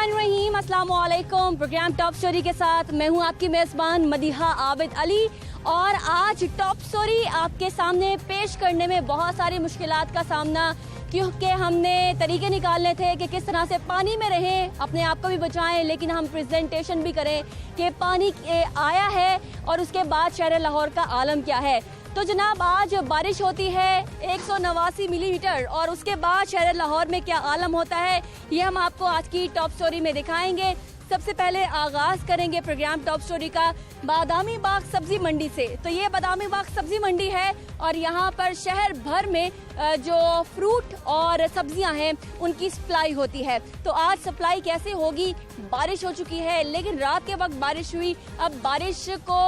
बिस्मिल्लाहिर्रहमानिर्रहीम, अस्सलाम वालेकुम। प्रोग्राम टॉप स्टोरी के साथ मैं हूं आपकी मेज़बान मदीहा आबिद अली और आज टॉप स्टोरी आपके सामने पेश करने में बहुत सारी मुश्किलात का सामना, क्योंकि हमने तरीके निकालने थे कि किस तरह से पानी में रहें, अपने आप को भी बचाएं, लेकिन हम प्रेजेंटेशन भी करें कि पानी आया है और उसके बाद शहर लाहौर का आलम क्या है। तो जनाब, आज बारिश होती है 189 मिलीमीटर और उसके बाद शहर लाहौर में क्या आलम होता है, ये हम आपको आज की टॉप स्टोरी में दिखाएंगे। सबसे पहले आगाज़ करेंगे प्रोग्राम टॉप स्टोरी का बादामी बाग सब्जी मंडी से। तो ये बादामी बाग सब्जी मंडी है और यहाँ पर शहर भर में जो फ्रूट और सब्जियाँ हैं उनकी सप्लाई होती है। तो आज सप्लाई कैसे होगी? बारिश हो चुकी है, लेकिन रात के वक्त बारिश हुई। अब बारिश को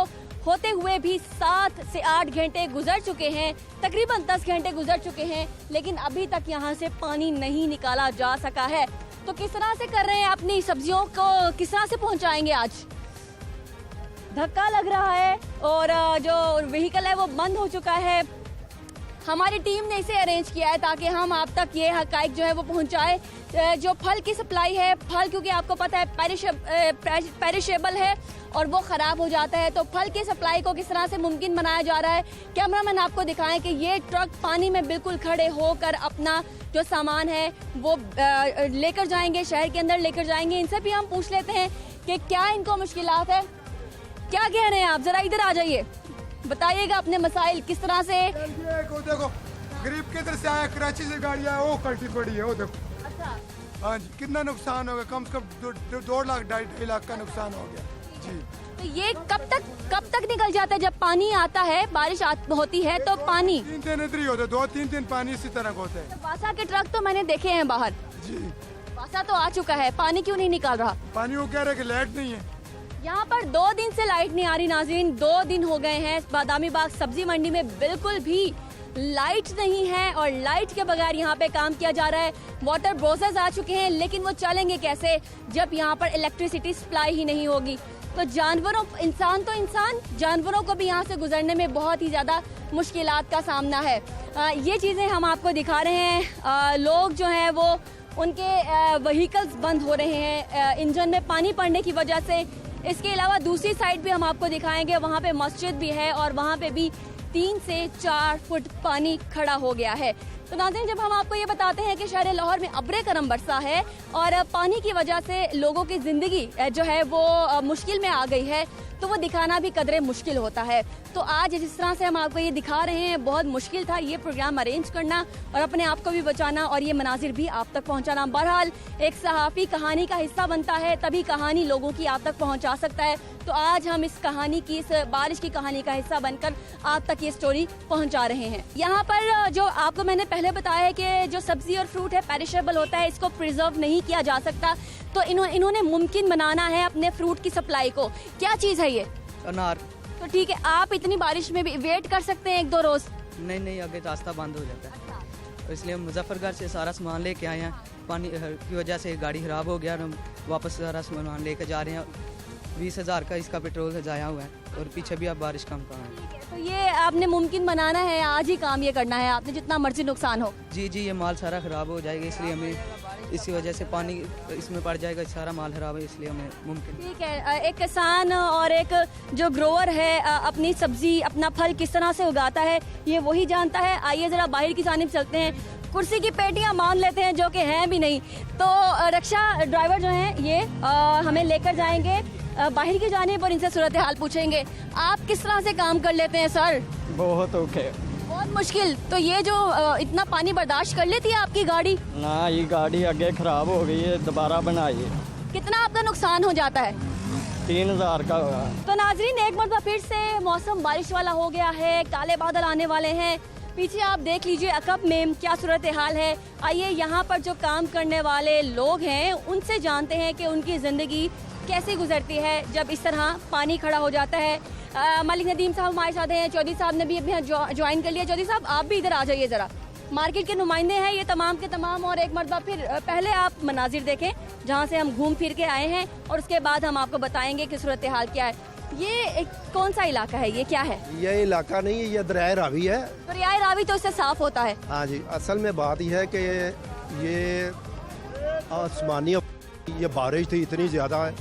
होते हुए भी 7 से 8 घंटे गुजर चुके हैं, तकरीबन 10 घंटे गुजर चुके हैं, लेकिन अभी तक यहाँ से पानी नहीं निकाला जा सका है। तो किस तरह से कर रहे हैं अपनी सब्जियों को, किस तरह से पहुँचाएंगे? आज धक्का लग रहा है और जो व्हीकल है वो बंद हो चुका है। हमारी टीम ने इसे अरेंज किया है ताकि हम आप तक ये हकाइक जो है वो पहुँचाए। जो फल की सप्लाई है, फल क्योंकि आपको पता है पेरिशेबल है और वो ख़राब हो जाता है, तो फल की सप्लाई को किस तरह से मुमकिन बनाया जा रहा है। कैमरामैन आपको दिखाएं कि ये ट्रक पानी में बिल्कुल खड़े होकर अपना जो सामान है वो लेकर जाएंगे, शहर के अंदर लेकर जाएंगे। इनसे भी हम पूछ लेते हैं कि क्या इनको मुश्किलात है, क्या कह रहे हैं आप? ज़रा इधर आ जाइए, बताइएगा अपने मसाइल किस तरह से। देखो गरीब के इधर से आया, कराची से गाड़ी आया, वो कल्टी पड़ी है, वो देखो। अच्छा, हाँ जी, कितना नुकसान हो गया, कम से कम 2 लाख 2.5 लाख का नुकसान हो गया जी। तो ये कब तक निकल जाता है? जब पानी आता है, बारिश होती है तो पानी 3 इधर ही होते हैं, 2-3 पानी इसी तरह होते हैं। वासा के ट्रक तो मैंने देखे हैं बाहर जी। वासा तो आ चुका है, पानी क्यों नहीं निकाल रहा? पानी वो कह रहे कि लाइट नहीं है यहाँ पर 2 दिन से लाइट नहीं आ रही नाज़रीन। 2 दिन हो गए हैं बादामी बाग सब्जी मंडी में बिल्कुल भी लाइट नहीं है और लाइट के बगैर यहाँ पे काम किया जा रहा है। वाटर ब्रोसेस आ चुके हैं, लेकिन वो चलेंगे कैसे जब यहाँ पर इलेक्ट्रिसिटी सप्लाई ही नहीं होगी। तो इंसान जानवरों को भी यहाँ से गुजरने में बहुत ही ज़्यादा मुश्किलात का सामना है। ये चीज़ें हम आपको दिखा रहे हैं। लोग जो हैं वो उनके व्हीकल्स बंद हो रहे हैं इंजन में पानी पड़ने की वजह से। इसके अलावा दूसरी साइड भी हम आपको दिखाएंगे, वहाँ पे मस्जिद भी है और वहाँ पे भी 3 से 4 फुट पानी खड़ा हो गया है। तो नाज़रीन, जब हम आपको ये बताते हैं कि शहर लाहौर में अब्रे करम बरसा है और पानी की वजह से लोगों की ज़िंदगी जो है वो मुश्किल में आ गई है, तो वो दिखाना भी कदरे मुश्किल होता है। तो आज जिस तरह से हम आपको ये दिखा रहे हैं, बहुत मुश्किल था ये प्रोग्राम अरेंज करना और अपने आप को भी बचाना और ये मनाजिर भी आप तक पहुंचाना। बहरहाल एक सहाफ़ी कहानी का हिस्सा बनता है, तभी कहानी लोगों की आप तक पहुंचा सकता है। तो आज हम इस कहानी की, इस बारिश की कहानी का हिस्सा बनकर आप तक ये स्टोरी पहुंचा रहे हैं। यहाँ पर जो आपको मैंने पहले बताया है कि जो सब्जी और फ्रूट है पेरिशेबल होता है, इसको प्रिजर्व नहीं किया जा सकता, तो इन्होंने मुमकिन बनाना है अपने फ्रूट की सप्लाई को। क्या चीज़ है ये? अनार। तो ठीक है, आप इतनी बारिश में भी वेट कर सकते हैं 1-2 रोज? नहीं, आगे रास्ता बंद हो जाता है। तो इसलिए हम मुजफ्फरगढ़ से सारा सामान लेके आए हैं। पानी की वजह से गाड़ी खराब हो गया और हम वापस सारा सामान लेके जा रहे हैं। 20,000 का इसका पेट्रोल जाया हुआ है और पीछे भी अब बारिश कम का है। तो ये आपने मुमकिन बनाना है, आज ही काम ये करना है आपने, जितना मर्जी नुकसान हो। जी, ये माल सारा ख़राब हो जाएगा, इसलिए हमें इसी वजह से पानी इसमें पड़ जाएगा, सारा माल खराब है, इसलिए हमें मुमकिन। ठीक है, एक किसान और एक जो ग्रोवर है अपनी सब्जी, अपना फल किस तरह से उगाता है ये वही जानता है। आइए ज़रा बाहर की जानिब चलते हैं, कुर्सी की पेटियां मान लेते हैं जो कि हैं भी नहीं। तो रिक्शा ड्राइवर जो हैं ये हमें लेकर जाएंगे बाहर की जानिब और इनसे सूरत हाल पूछेंगे। आप किस तरह से काम कर लेते हैं सर? बहुत ओके, बहुत मुश्किल। तो ये जो इतना पानी बर्दाश्त कर लेती है आपकी गाड़ी? ना, ये गाड़ी आगे खराब हो गई है, दोबारा बनाई। कितना आपका नुकसान हो जाता है? 3,000 का होगा। तो नाजरीन, एक मरतबा फिर से मौसम बारिश वाला हो गया है, काले बादल आने वाले हैं। पीछे आप देख लीजिए अकब में क्या सूरत हाल है। आइए यहाँ पर जो काम करने वाले लोग हैं उनसे जानते हैं कि उनकी ज़िंदगी कैसे गुजरती है जब इस तरह पानी खड़ा हो जाता है। मलिक नदीम साहब हमारे साथ हैं, चौधरी साहब ने भी अभी ज्वाइन कर लिया। चौधरी साहब, आप भी इधर आ जाइए ज़रा, मार्केट के नुमाइंदे हैं ये तमाम के तमाम। और एक मरतबा फिर पहले आप मनाजिर देखें जहाँ से हम घूम फिर के आए हैं और उसके बाद हम आपको बताएंगे कि सूरत हाल क्या है। ये कौन सा इलाका है, ये क्या है? ये इलाका नहीं है, ये दरिया रावी है। दरिया रावी तो इससे साफ होता है। हाँ जी, असल में बात यह है कि ये आसमानी ये बारिश थी इतनी ज़्यादा है,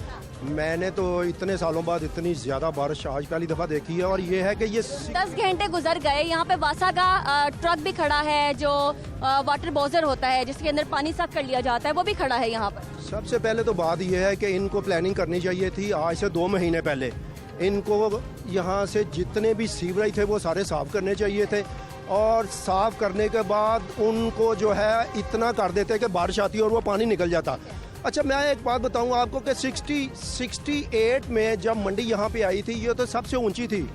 मैंने तो इतने सालों बाद इतनी ज़्यादा बारिश आज पहली दफ़ा देखी है। और ये है कि ये 10 घंटे गुजर गए, यहाँ पे वासा का ट्रक भी खड़ा है जो वाटर बॉजर होता है जिसके अंदर पानी साफ कर लिया जाता है, वो भी खड़ा है यहाँ पर। सबसे पहले तो बात यह है कि इनको प्लानिंग करनी चाहिए थी आज से 2 महीने पहले। इनको यहाँ से जितने भी सीवरेज थे वो सारे साफ़ करने चाहिए थे, और साफ़ करने के बाद उनको जो है इतना कर देते कि बारिश आती और वो पानी निकल जाता। अच्छा, मैं एक बात बताऊँ आपको कि 68 में जब मंडी यहाँ पे आई थी, ये तो सबसे ऊंची थी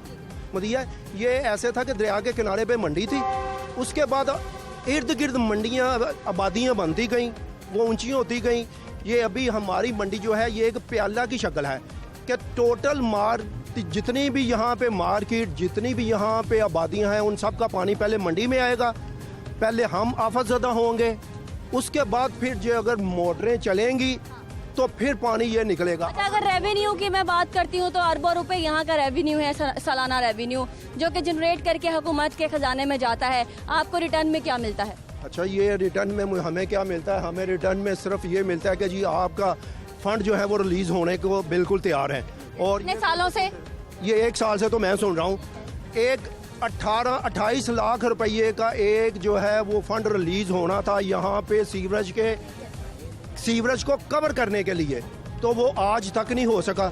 मदिया। ये ऐसे था कि दरिया के किनारे पे मंडी थी, उसके बाद इर्द गिर्द मंडियाँ आबादियाँ बनती गईं, वो ऊंची होती गईं। ये अभी हमारी मंडी जो है ये एक प्याला की शक्ल है कि टोटल जितनी भी यहाँ पे मार्केट, जितनी भी यहाँ पे आबादियाँ हैं, उन सब का पानी पहले मंडी में आएगा, पहले हम आफतज़दा होंगे, उसके बाद फिर जो अगर मोटरें चलेंगी तो फिर पानी ये निकलेगा। अच्छा, अगर रेवेन्यू की मैं बात करती हूँ तो अरबों रुपए यहाँ का रेवेन्यू है, सालाना रेवेन्यू जो कि जनरेट करके हुकूमत के खजाने में जाता है। आपको रिटर्न में क्या मिलता है? अच्छा, ये रिटर्न में हमें क्या मिलता है? हमें रिटर्न में सिर्फ ये मिलता है कि जी आपका फंड जो है वो रिलीज होने को बिल्कुल तैयार है। और कितने सालों से? ये 1 साल से तो मैं सुन रहा हूँ, एक 28 लाख रुपये का एक जो है वो फंड रिलीज होना था यहाँ पे सीवरेज को कवर करने के लिए, तो वो आज तक नहीं हो सका।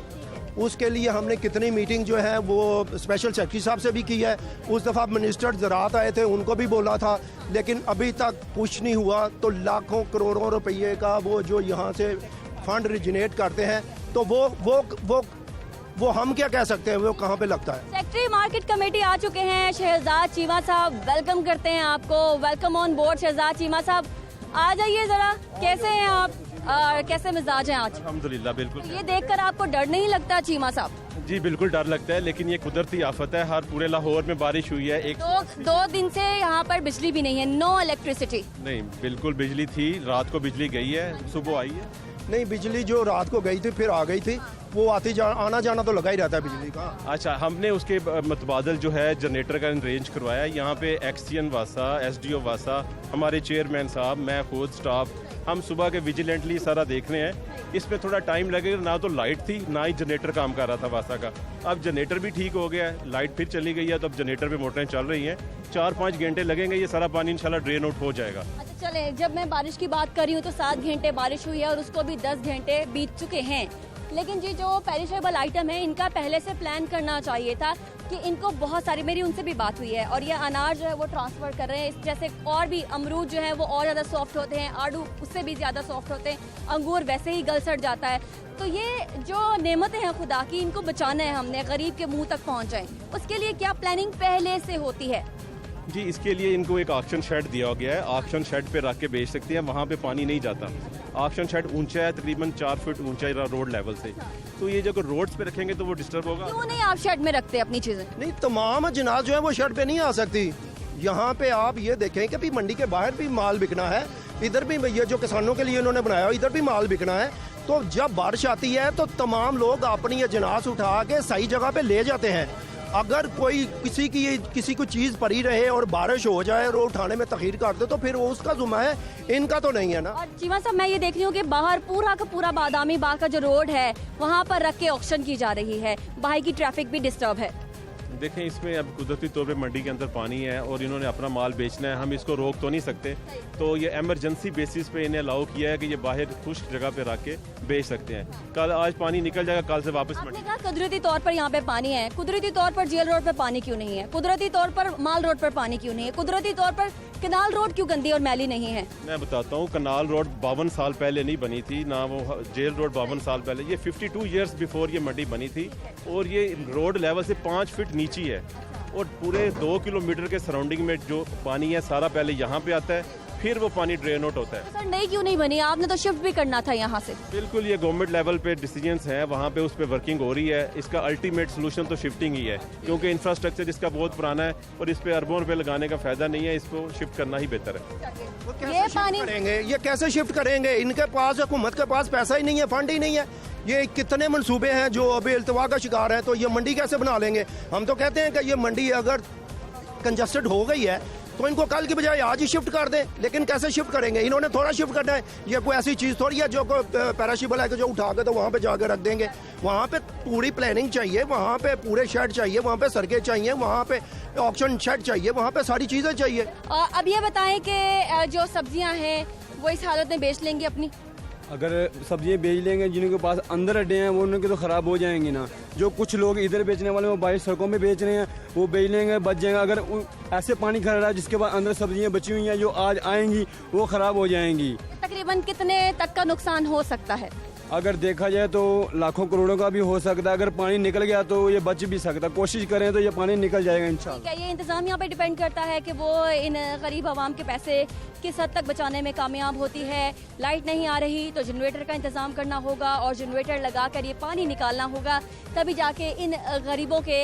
उसके लिए हमने कितनी मीटिंग जो है वो स्पेशल सेक्रेटरी साहब से भी की है। उस दफ़ा मिनिस्टर ज़राअत आए थे, उनको भी बोला था, लेकिन अभी तक कुछ नहीं हुआ। तो लाखों करोड़ों रुपये का वो जो यहाँ से फंड रिजनेट करते हैं, तो वो हम क्या कह सकते हैं, वो कहाँ पे लगता है? सेक्रेटरी मार्केट कमेटी आ चुके हैं शहजाद चीमा साहब, वेलकम करते हैं आपको। Welcome on board Shahzad Cheema sahab, आ जाइए ज़रा। कैसे हैं आप? कैसे मिजाज हैं आज? अल्हम्दुलिल्लाह, बिल्कुल। ये देखकर आपको डर नहीं लगता चीमा साहब? जी बिल्कुल डर लगता है, लेकिन ये कुदरती आफत है। हर पूरे लाहौर में बारिश हुई है। 2 दिन से यहाँ पर बिजली भी नहीं है, नो इलेक्ट्रिसिटी। नहीं, बिल्कुल बिजली थी, रात को बिजली गई है, सुबह आई है। नहीं, बिजली जो रात को गई थी फिर आ गई थी, वो आना जाना तो लगा ही रहता है बिजली का। अच्छा, हमने उसके मुतबादल जो है जनरेटर का अरेंज करवाया। यहाँ पे एक्सटीएन वासा, एसडीओ वासा, हमारे चेयरमैन साहब, मैं खुद, स्टाफ, हम सुबह के विजिलेंटली सारा देख रहे हैं। इसमें थोड़ा टाइम लगेगा, ना तो लाइट थी ना ही जनरेटर काम कर रहा था वासा का। अब जनरेटर भी ठीक हो गया है, लाइट फिर चली गई है, तो अब जनरेटर पे मोटरें चल रही हैं। 4-5 घंटे लगेंगे, ये सारा पानी इंशाल्लाह ड्रेन आउट हो जाएगा। अच्छा चले, जब मैं बारिश की बात कर रही हूँ तो 7 घंटे बारिश हुई है और उसको भी 10 घंटे बीत चुके हैं। लेकिन जी जो पेरिशेबल आइटम है इनका पहले से प्लान करना चाहिए था कि इनको बहुत सारी, मेरी उनसे भी बात हुई है, और ये अनाज जो है वो ट्रांसफ़र कर रहे हैं। जैसे और भी अमरूद जो है वो और ज़्यादा सॉफ्ट होते हैं, आड़ू उससे भी ज़्यादा सॉफ्ट होते हैं, अंगूर वैसे ही गल सड़ जाता है। तो ये जो नेमतें हैं खुदा की, इनको बचाना है हमने, गरीब के मुंह तक पहुँच जाए, उसके लिए क्या प्लानिंग पहले से होती है? जी, इसके लिए इनको एक ऑक्शन शेड दिया गया है। ऑक्शन शेड पे रख के बेच सकते हैं, वहाँ पे पानी नहीं जाता। ऑक्शन शेड ऊंचा है, तकरीबन 4 फीट ऊंचा रोड लेवल से, तो ये जब रोड्स पे रखेंगे तो वो डिस्टर्ब होगा। क्यों नहीं आप शेड में रखते अपनी चीजें? नहीं, तमाम जनाज जो है वो शेड पे नहीं आ सकती। यहाँ पे आप ये देखें कि भी मंडी के बाहर भी माल बिकना है, इधर भी ये जो किसानों के लिए इन्होंने बनाया इधर भी माल बिकना है। तो जब बारिश आती है तो तमाम लोग अपनी ये जनाज उठा के सही जगह पे ले जाते हैं। अगर कोई किसी को चीज़ पड़ी रहे और बारिश हो जाए और उठाने में तखीर कर दे तो फिर वो उसका जुम्मा है, इनका तो नहीं है ना। और चीमा साहब, मैं ये देख रही हूँ कि बाहर पूरा का पूरा बादामी बाग का जो रोड है वहाँ पर रख के ऑक्शन की जा रही है, बाहर की ट्रैफिक भी डिस्टर्ब है। देखें, इसमें अब कुदरती तौर पे मंडी के अंदर पानी है और इन्होंने अपना माल बेचना है, हम इसको रोक तो नहीं सकते। तो ये एमरजेंसी बेसिस पे इन्हें अलाउ किया है कि ये बाहर खुश्क जगह पे रख के बेच सकते हैं। कल आज पानी निकल जाएगा, कल से वापस आपने कहा कुदरती तौर पर यहाँ पे पानी है, कुदरती तौर पर जेल रोड पर पानी क्यों नहीं है? कुदरती तौर पर माल रोड पर पानी क्यों नहीं है? कुदरती तौर पर कनाल रोड क्यों गंदी और मैली नहीं है? मैं बताता हूँ, कनाल रोड 52 साल पहले नहीं बनी थी, ना वो जेल रोड 52 साल पहले, ये 52 ईयर्स बिफोर ये मंडी बनी थी। और ये रोड लेवल से 5 फीट नीची है और पूरे 2 किलोमीटर के सराउंडिंग में जो पानी है सारा पहले यहाँ पे आता है, फिर वो पानी ड्रेन आउट होता है। सर, नई क्यों नहीं बनी? आपने तो शिफ्ट भी करना था यहाँ से। बिल्कुल, ये गवर्नमेंट लेवल पे डिसीजंस हैं, वहाँ पे उस पर वर्किंग हो रही है। इसका अल्टीमेट सोल्यूशन तो शिफ्टिंग ही है, क्योंकि इंफ्रास्ट्रक्चर इसका बहुत पुराना है और इस पे अरबों रुपए लगाने का फायदा नहीं है, इसको शिफ्ट करना ही बेहतर है। ये पानी ये कैसे शिफ्ट करेंगे? इनके पास, हुकूमत के पास पैसा ही नहीं है, फंड ही नहीं है। ये कितने मंसूबे हैं जो अभी इल्तवा का शिकार है, तो ये मंडी कैसे बना लेंगे? हम तो कहते हैं कि ये मंडी अगर कंजस्टेड हो गई है तो इनको कल की बजाय आज ही शिफ्ट कर दें। लेकिन कैसे शिफ्ट करेंगे, इन्होंने थोड़ा शिफ्ट करना है। ये कोई ऐसी चीज़ थोड़ी है जो पैराशिबल है कि जो उठा के तो वहाँ पे जाकर रख देंगे। वहाँ पे पूरी प्लानिंग चाहिए, वहाँ पे पूरे शेड चाहिए, वहाँ पे सड़कें चाहिए, वहाँ पे ऑक्शन शेड चाहिए, वहाँ पे सारी चीज़ें चाहिए। अब ये बताएं कि जो सब्जियां हैं वो इस हालत में बेच लेंगे अपनी? अगर सब्जियां बेच लेंगे, जिनके पास अंदर अड्डे हैं वो उनके तो ख़राब हो जाएंगी ना। जो कुछ लोग इधर बेचने वाले वो बाहर सड़कों पे बेच रहे हैं, वो बेच लेंगे, बच जाएंगे। अगर ऐसे पानी खड़ा रहा जिसके बाद अंदर सब्जियां बची हुई हैं जो आज आएंगी वो ख़राब हो जाएंगी। तकरीबन कितने तक का नुकसान हो सकता है? अगर देखा जाए तो लाखों करोड़ों का भी हो सकता है। अगर पानी निकल गया तो ये बच भी सकता है। कोशिश करें तो ये पानी निकल जाएगा इंशाल्लाह। क्या ये इंतजामिया पे डिपेंड करता है कि वो इन गरीब आवाम के पैसे किस हद तक बचाने में कामयाब होती है? लाइट नहीं आ रही तो जनरेटर का इंतजाम करना होगा और जनरेटर लगा कर ये पानी निकालना होगा, तभी जाके इन गरीबों के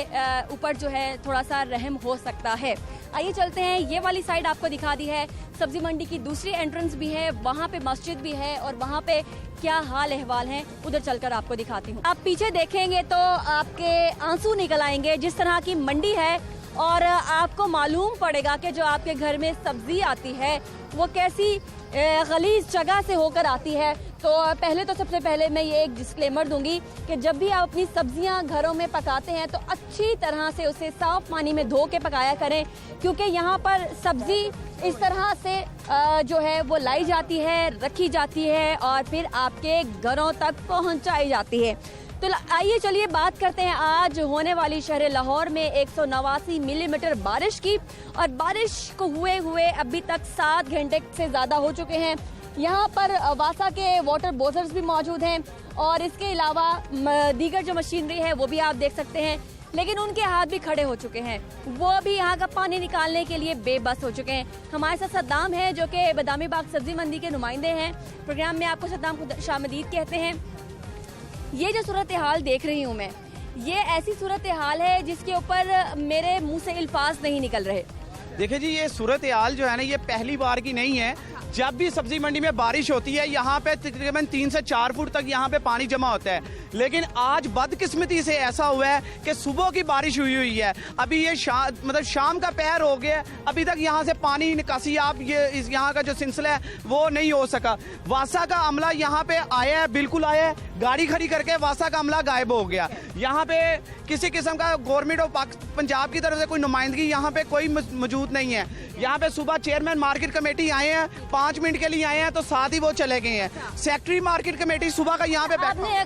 ऊपर जो है थोड़ा सा रहम हो सकता है। आइए चलते हैं, ये वाली साइड आपको दिखा दी है। सब्जी मंडी की दूसरी एंट्रेंस भी है, वहाँ पे मस्जिद भी है और वहाँ पे क्या हाल अहवाल है उधर चलकर आपको दिखाती हूँ। आप पीछे देखेंगे तो आपके आंसू निकल आएंगे जिस तरह की मंडी है, और आपको मालूम पड़ेगा कि जो आपके घर में सब्जी आती है वो कैसी गलीज जगह से होकर आती है। तो पहले तो सबसे पहले मैं ये एक डिस्क्लेमर दूंगी कि जब भी आप अपनी सब्जियां घरों में पकाते हैं तो अच्छी तरह से उसे साफ पानी में धो के पकाया करें, क्योंकि यहाँ पर सब्जी इस तरह से जो है वो लाई जाती है, रखी जाती है और फिर आपके घरों तक पहुँचाई जाती है। तो आइए चलिए बात करते हैं आज होने वाली शहर लाहौर में 189 मिलीमीटर बारिश की। और बारिश को हुए अभी तक 7 घंटे से ज़्यादा हो चुके हैं। यहाँ पर वासा के वाटर बोजर्स भी मौजूद हैं और इसके अलावा दीगर जो मशीनरी है वो भी आप देख सकते हैं, लेकिन उनके हाथ भी खड़े हो चुके हैं। वो भी यहाँ का पानी निकालने के लिए बेबस हो चुके हैं। हमारे साथ सद्दाम है जो कि बदामी बाग सब्जी मंडी के नुमाइंदे हैं। प्रोग्राम में आपको सद्दाम खुशामदीद कहते हैं। ये जो सूरत हाल देख रही हूँ मैं, ये ऐसी सूरत हाल है जिसके ऊपर मेरे मुंह से अल्फाज नहीं निकल रहे। देखिए जी, ये सूरत हाल जो है ना ये पहली बार की नहीं है। जब भी सब्जी मंडी में बारिश होती है यहाँ पे तकरीबन 3 से 4 फुट तक यहाँ पे पानी जमा होता है, लेकिन आज बदकिस्मती से ऐसा हुआ है कि सुबह की बारिश हुई है, अभी ये शाम का पहर हो गया, अभी तक यहाँ से पानी निकासी आप ये इस यहाँ का जो सिलसिला है वो नहीं हो सका। वासा का अमला यहाँ पे आया है, बिल्कुल आया है, गाड़ी खड़ी करके वासा का अमला गायब हो गया। यहाँ पे किसी किस्म का गवर्नमेंट ऑफ पंजाब की तरफ से कोई नुमाइंदगी यहाँ पे कोई मौजूद नहीं है। यहाँ पे सुबह चेयरमैन मार्केट कमेटी आए हैं, 5 मिनट के लिए आए हैं तो साथ ही वो चले गए हैं। सेक्रेटरी मार्केट कमेटी सुबह का यहाँ पे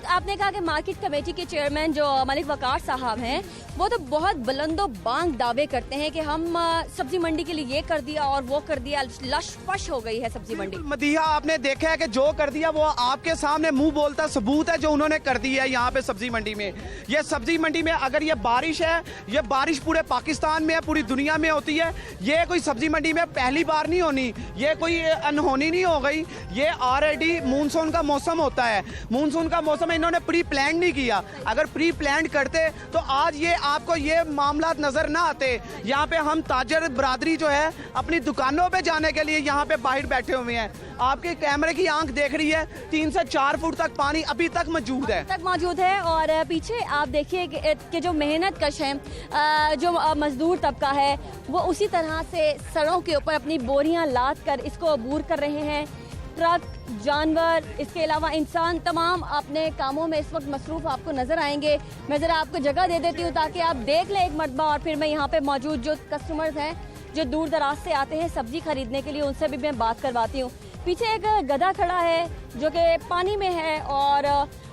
आपने कहा कि मार्केट कमेटी के चेयरमैन जो मलिक वकार साहब हैं वो तो बहुत बुलंदो बांग दावे करते हैं कि हम सब्जी मंडी के लिए ये कर दिया और वो कर दिया, लशपश हो गई है सब्जी मंडी। मदीहा आपने देखा है कि जो कर दिया वो आपके सामने मुंह बोलता सबूत है जो उन्होंने कर दिया है यहाँ पे सब्जी मंडी में। ये सब्जी मंडी में अगर ये बारिश है, ये बारिश पूरे पाकिस्तान में है, पूरी दुनिया में होती है, ये कोई सब्जी मंडी में पहली बार नहीं होनी, ये कोई अनहोनी नहीं हो गई। ये ऑलरेडी मानसून का मौसम होता है, मानसून का मौसम इन्होंने प्री प्लान नहीं किया। अगर प्री प्लान करते तो आज ये आपको ये मामला नजर ना आते। यहाँ पे हम ताजर बरादरी जो है अपनी दुकानों पे जाने के लिए यहाँ पे बाहर बैठे हुए हैं। आपके कैमरे की आंख देख रही है 3 से 4 फुट तक पानी अभी तक मौजूद है। और पीछे आप देखिए कि जो मेहनत कश है, जो मजदूर तबका है, वो उसी तरह से सड़कों के ऊपर अपनी बोरियां लाद कर इसको अबूर कर रहे हैं। ट्रक, जानवर, इसके अलावा इंसान तमाम अपने कामों में इस वक्त मसरूफ आपको नजर आएंगे। मैं ज़रा आपको जगह दे देती हूँ ताकि आप देख लें एक मरतबा, और फिर मैं यहाँ पे मौजूद जो कस्टमर्स हैं जो दूर दराज से आते हैं सब्जी खरीदने के लिए, उनसे भी मैं बात करवाती हूँ। पीछे एक गधा खड़ा है जो कि पानी में है और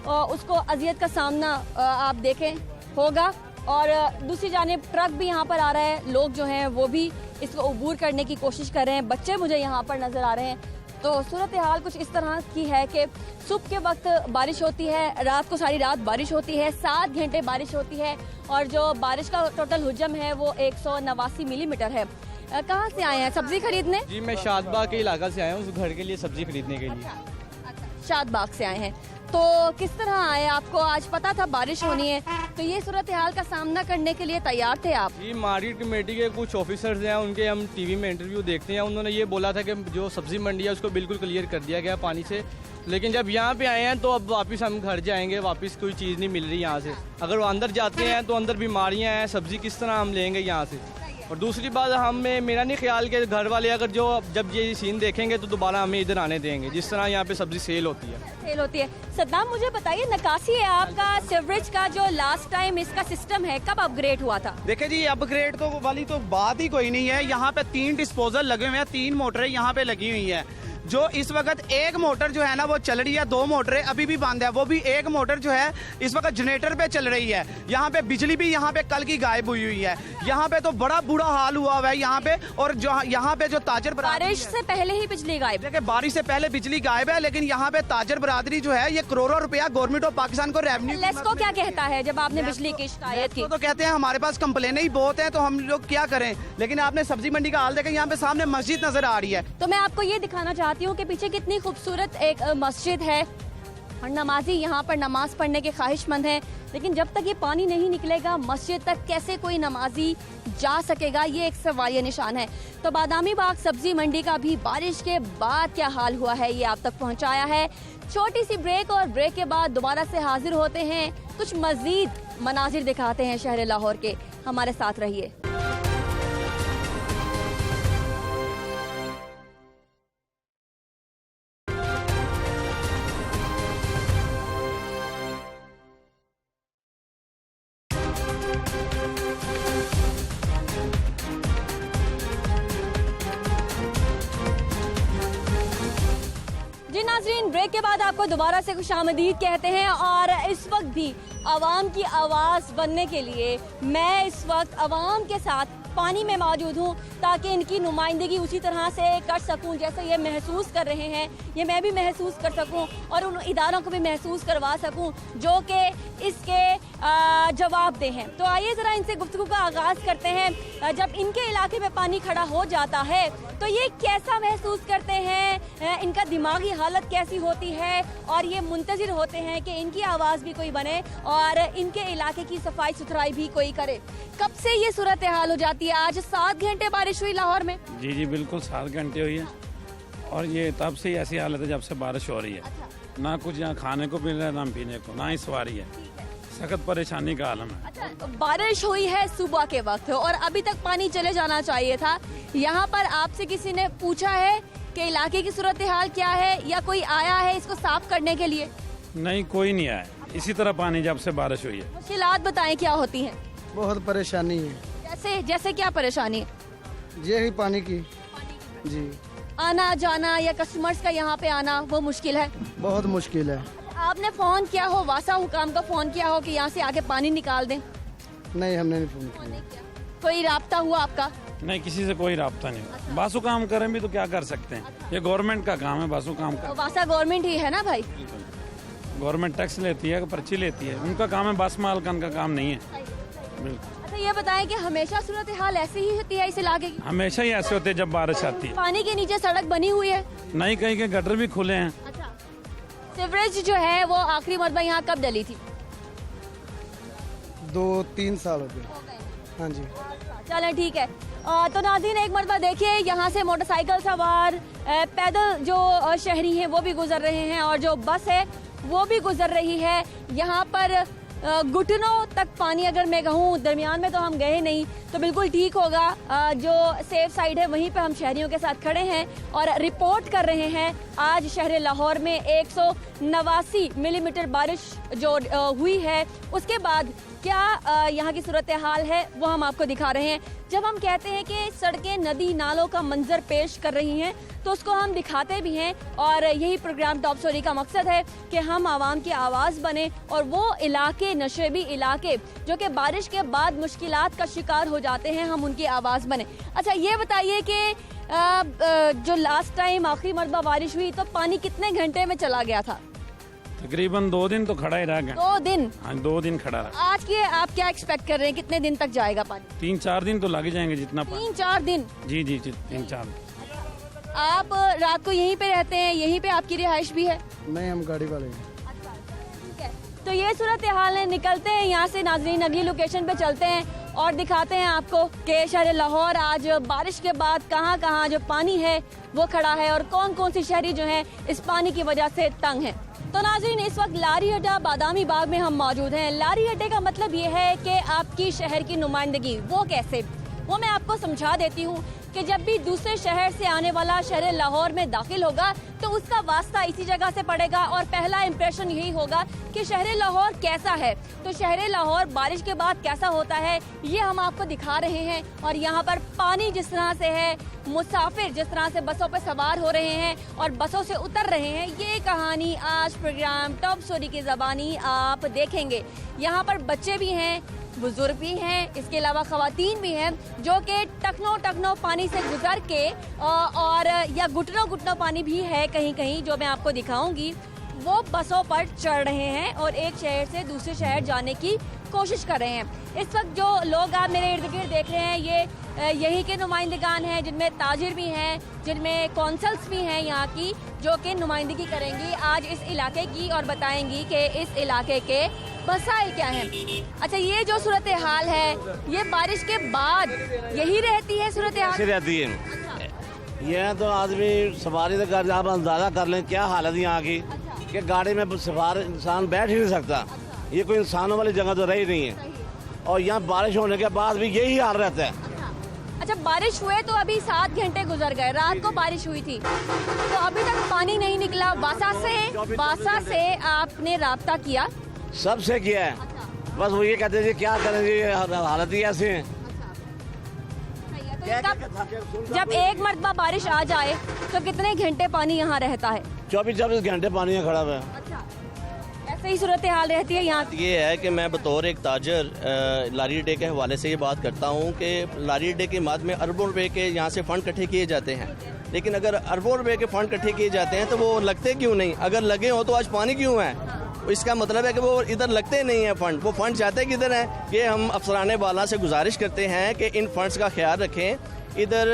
उसको अजियत का सामना आप देखें होगा, और दूसरी जानिब ट्रक भी यहाँ पर आ रहा है। लोग जो हैं वो भी इसको अबूर करने की कोशिश कर रहे हैं। बच्चे मुझे यहाँ पर नजर आ रहे हैं। तो सूरत हाल कुछ इस तरह की है कि सुबह के वक्त बारिश होती है, रात को सारी रात बारिश होती है, 7 घंटे बारिश होती है, और जो बारिश का टोटल हुजम है वो 189 मिलीमीटर है। कहाँ से आए हैं सब्जी खरीदने? जी मैं शादबाग के इलाका से आया हूँ, उस घर के लिए सब्जी खरीदने के लिए। शादबाग से आए हैं, तो किस तरह आए? आपको आज पता था बारिश होनी है, तो ये सूरत हाल का सामना करने के लिए तैयार थे आप? जी मार्केट कमेटी के कुछ ऑफिसर्स हैं, उनके हम टीवी में इंटरव्यू देखते हैं। उन्होंने ये बोला था कि जो सब्जी मंडी है उसको बिल्कुल क्लियर कर दिया गया पानी से, लेकिन जब यहाँ पे आए हैं तो अब वापस हम घर जाएंगे, वापस कोई चीज़ नहीं मिल रही यहाँ से। अगर वो अंदर जाते हैं तो अंदर बीमारियाँ हैं, सब्जी किस तरह हम लेंगे यहाँ से? और दूसरी बात हमें मेरा नहीं ख्याल कि घर वाले अगर जब ये सीन देखेंगे तो दोबारा हमें इधर आने देंगे, जिस तरह यहाँ पे सब्जी सेल होती है। सद्दाम, मुझे बताइए, नकासी है आपका सीवरेज का जो लास्ट टाइम इसका सिस्टम है, कब अपग्रेड हुआ था? देखिए जी, अपग्रेड तो वाली तो बात ही कोई नहीं है। यहाँ पे 3 डिस्पोजल लगे हुए हैं, 3 मोटरें यहाँ पे लगी हुई हैं। जो इस वक्त एक मोटर जो है ना वो चल रही है, 2 मोटरें अभी भी बंद है। वो भी एक मोटर जो है इस वक्त जनरेटर पे चल रही है। यहाँ पे बिजली भी यहाँ पे कल की गायब हुई है। यहाँ पे तो बड़ा बुरा हाल हुआ है यहाँ पे। और जो यहाँ पे जो ताजर बारिश से पहले ही बिजली गायब। देखिए, बारिश से पहले बिजली गायब है, लेकिन यहाँ पे ताजर बरादरी जो है ये करोड़ों रुपया गवर्नमेंट ऑफ पाकिस्तान को रेवेन्यू। लेस्को क्या कहता है जब आपने बिजली की शिकायत की? तो कहते हैं हमारे पास कंप्लेनें ही बहुत हैं, तो हम लोग क्या करें। लेकिन आपने सब्जी मंडी का हाल देखा, यहाँ पे सामने मस्जिद नजर आ रही है। तो मैं आपको ये दिखाना चाहती हूँ कि पीछे कितनी खूबसूरत एक मस्जिद है और नमाजी यहाँ पर नमाज पढ़ने के ख्वाहिशमंद हैं। लेकिन जब तक ये पानी नहीं निकलेगा मस्जिद तक कैसे कोई नमाजी जा सकेगा, ये एक सवालिया निशान है। तो बादामी बाग सब्जी मंडी का भी बारिश के बाद क्या हाल हुआ है ये आप तक पहुँचाया है। छोटी सी ब्रेक, और ब्रेक के बाद दोबारा से हाजिर होते हैं, कुछ मजीद मनाजिर दिखाते हैं शहर लाहौर के। हमारे साथ रहिए। जी नाज़रीन, ब्रेक के बाद आपको दोबारा से खुशामदीद कहते हैं। और इस वक्त भी आवाम की आवाज़ बनने के लिए मैं इस वक्त आवाम के साथ पानी में मौजूद हूँ, ताकि इनकी नुमाइंदगी उसी तरह से कर सकूँ जैसे ये महसूस कर रहे हैं, ये मैं भी महसूस कर सकूँ और उन इदारों को भी महसूस करवा सकूँ जो कि इसके जवाबदेह हैं। तो आइए ज़रा इनसे गुफ्तगू का आगाज़ करते हैं। जब इनके इलाके में पानी खड़ा हो जाता है तो ये कैसा महसूस करते हैं, इनका दिमागी हालत कैसी होती है, और ये मुंतज़िर होते हैं कि इनकी आवाज़ भी कोई बने और इनके इलाके की सफाई सुथराई भी कोई करे। कब से ये सूरत हाल हो जाती है? आज 7 घंटे बारिश हुई लाहौर में। जी बिल्कुल 7 घंटे हुई है, और ये तब से ही ऐसी हालत है जब से बारिश हो रही है। ना कुछ यहाँ खाने को मिल रहा है, ना पीने को, ना ही सवारी है। सख्त परेशानी का आलम है। अच्छा, बारिश हुई है सुबह के वक्त और अभी तक पानी चले जाना चाहिए था। यहाँ पर आपसे किसी ने पूछा है कि इलाके की सूरत हाल क्या है, या कोई आया है इसको साफ करने के लिए? नहीं, कोई नहीं आया। इसी तरह पानी जब से बारिश हुई है। मुश्किलात बताएं क्या होती हैं? बहुत परेशानी है। जैसे क्या परेशानी है? यही पानी की जी, आना जाना या कस्टमर्स का यहाँ पे आना वो मुश्किल है, बहुत मुश्किल है। आपने फोन किया हो, वासा हुकाम का फोन किया हो कि यहाँ से आके पानी निकाल दें? नहीं, हमने नहीं फोन किया। कोई राब्ता हुआ आपका? नहीं, किसी से कोई राब्ता नहीं हुआ। बासु काम करें भी तो क्या कर सकते हैं, ये गवर्नमेंट का काम है। बासु काम तो वासा गवर्नमेंट ही है ना भाई? गवर्नमेंट टैक्स लेती है, पर्ची लेती है, उनका काम है। बस मालकान का काम नहीं है। बिल्कुल। अच्छा, ये बताएं कि हमेशा सूरत हाल ऐसी ही होती है इस इलाके की? हमेशा ही ऐसे होते हैं जब बारिश आती है। पानी के नीचे सड़क बनी हुई है? नहीं, कहीं के गटर भी खुले हैं। अच्छा, सीवरेज जो है वो आखिरी मरतबा यहाँ कब डली थी? 2-3 साल हो गए। हाँ जी। चलें ठीक है। तो नाज़रीन, एक मरतबा देखिए, यहाँ से मोटरसाइकिल सवार, पैदल जो शहरी हैं वो भी गुजर रहे हैं, और जो बस है वो भी गुजर रही है। यहाँ पर घुटनों तक पानी, अगर मैं कहूँ, दरमियान में तो हम गए नहीं तो बिल्कुल ठीक होगा। जो सेफ साइड है वहीं पे हम शहरियों के साथ खड़े हैं और रिपोर्ट कर रहे हैं। आज शहर लाहौर में 189 मिलीमीटर बारिश जो हुई है, उसके बाद क्या यहाँ की सूरत हाल है वो हम आपको दिखा रहे हैं। जब हम कहते हैं कि सड़कें नदी नालों का मंजर पेश कर रही हैं तो उसको हम दिखाते भी हैं, और यही प्रोग्राम टॉप स्टोरी का मकसद है कि हम आवाम की आवाज़ बने और वो इलाके, नशेबी इलाके जो कि बारिश के बाद मुश्किलात का शिकार हो जाते हैं, हम उनकी आवाज़ बने। अच्छा, ये बताइए कि जो लास्ट टाइम आखिरी मरतबा बारिश हुई तो पानी कितने घंटे में चला गया था? तकरीबन 2 दिन तो खड़ा ही रह गया। 2 दिन? हाँ, 2 दिन खड़ा रहा। आज के आप क्या एक्सपेक्ट कर रहे हैं, कितने दिन तक जाएगा पानी? 3-4 दिन तो लग जाएंगे जितना पानी। 3-4 दिन? जी 3-4। आप रात को यहीं पे रहते हैं, यहीं पे आपकी रिहाइश भी है? नहीं, हम गाड़ी वाले हैं। ठीक है, तो ये सूरत हाल है। निकलते हैं यहाँ से नाज़रीन, अगली लोकेशन पे चलते हैं और दिखाते हैं आपको कि शहर लाहौर आज बारिश के बाद कहाँ कहाँ जो पानी है वो खड़ा है और कौन कौन सी शहरी जो है इस पानी की वजह से तंग है। तो नाज़रीन, इस वक्त लारी अड्डा बादामी बाग में हम मौजूद हैं। लारी अड्डे का मतलब ये है कि आपकी शहर की नुमाइंदगी वो कैसे, वो मैं आपको समझा देती हूँ कि जब भी दूसरे शहर से आने वाला शहर लाहौर में दाखिल होगा तो उसका वास्ता इसी जगह से पड़ेगा और पहला इंप्रेशन यही होगा कि शहर लाहौर कैसा है। तो शहर लाहौर बारिश के बाद कैसा होता है ये हम आपको दिखा रहे हैं। और यहाँ पर पानी जिस तरह से है, मुसाफिर जिस तरह से बसों पर सवार हो रहे हैं और बसों से उतर रहे हैं, ये कहानी आज प्रोग्राम टॉप स्टोरी की ज़बानी आप देखेंगे। यहाँ पर बच्चे भी हैं, बुजुर्ग भी हैं, इसके अलावा खवातीन भी हैं जो कि टकनो पानी से गुजर के और या घुटनों पानी भी है कहीं कहीं जो मैं आपको दिखाऊंगी, वो बसों पर चढ़ रहे हैं और एक शहर से दूसरे शहर जाने की कोशिश कर रहे हैं। इस वक्त जो लोग आप मेरे इर्द गिर्द देख रहे हैं ये यही के नुमाइंदगान हैं, जिनमें ताजिर भी हैं, जिनमें कौंसल्स भी हैं यहाँ की, जो कि नुमाइंदगी करेंगी आज इस इलाके की और बताएंगी कि इस इलाके के मसाइल क्या हैं। अच्छा, ये जो सूरत हाल है ये बारिश के बाद यही रहती है सूरत हाल? रहती है। ये तो आदमी सवारी तो कर, आप अंदाजा कर लें क्या हालत यहाँ की कि गाड़ी में सवार इंसान बैठ ही नहीं सकता। ये कोई इंसानों वाली जगह तो रही नहीं है और यहाँ बारिश होने के बाद भी यही हाल रहता है। अच्छा, बारिश हुए तो अभी 7 घंटे गुजर गए, रात को बारिश हुई थी तो अभी तक पानी नहीं निकला। वासा से आपने राब्ता किया? सबसे किया है। बस वो ये कहते हैं क्या करेंगे, हालत ही ऐसी है। जब एक मरतबा बारिश आ जाए तो कितने घंटे पानी यहाँ रहता है? 24 घंटे पानी यहाँ खड़ा है। ऐसे ही सूरत हाल रहती है यहाँ? ये है कि मैं बतौर एक ताजर लारी अड्डे के हवाले से ये बात करता हूँ कि लारी अड्डे के मद में अरबों रुपए के यहाँ से फ़ंड इकट्ठे किए जाते हैं, लेकिन अगर अरबों रुपए के फ़ंड इकट्ठे किए जाते हैं तो वो लगते क्यों नहीं? अगर लगे हो तो आज पानी क्यों है? इसका मतलब है कि वो इधर लगते नहीं है फंड। वो फंड जाते किधर हैं? कि हम अफसराने वाला से गुजारिश करते हैं कि इन फंड्स का ख्याल रखें। इधर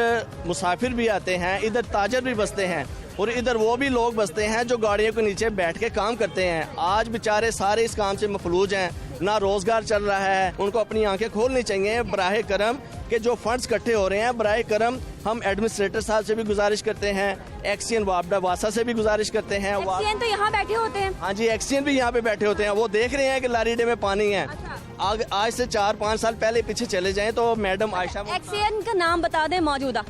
मुसाफिर भी आते हैं, इधर ताजर भी बसते हैं और इधर वो भी लोग बसते हैं जो गाड़ियों के नीचे बैठ के काम करते हैं। आज बेचारे सारे इस काम से मफलूज हैं, ना रोजगार चल रहा है। उनको अपनी आंखें खोलनी चाहिए। बराहे करम कि जो फंड्स इकट्ठे हो रहे हैं, बराहे करम हम एडमिनिस्ट्रेटर साहब से भी गुजारिश करते हैं, एक्सीएन वासा से भी गुजारिश करते हैं। एक्सीएन तो यहाँ बैठे होते हैं? हाँ जी, एक्सीएन भी यहाँ पे बैठे होते हैं। वो देख रहे हैं कि लारी अड्डे में पानी है। आज से 4-5 साल पहले पीछे चले जाएं तो मैडम आयशा, एक्सीएन का नाम बता दें मौजूदा?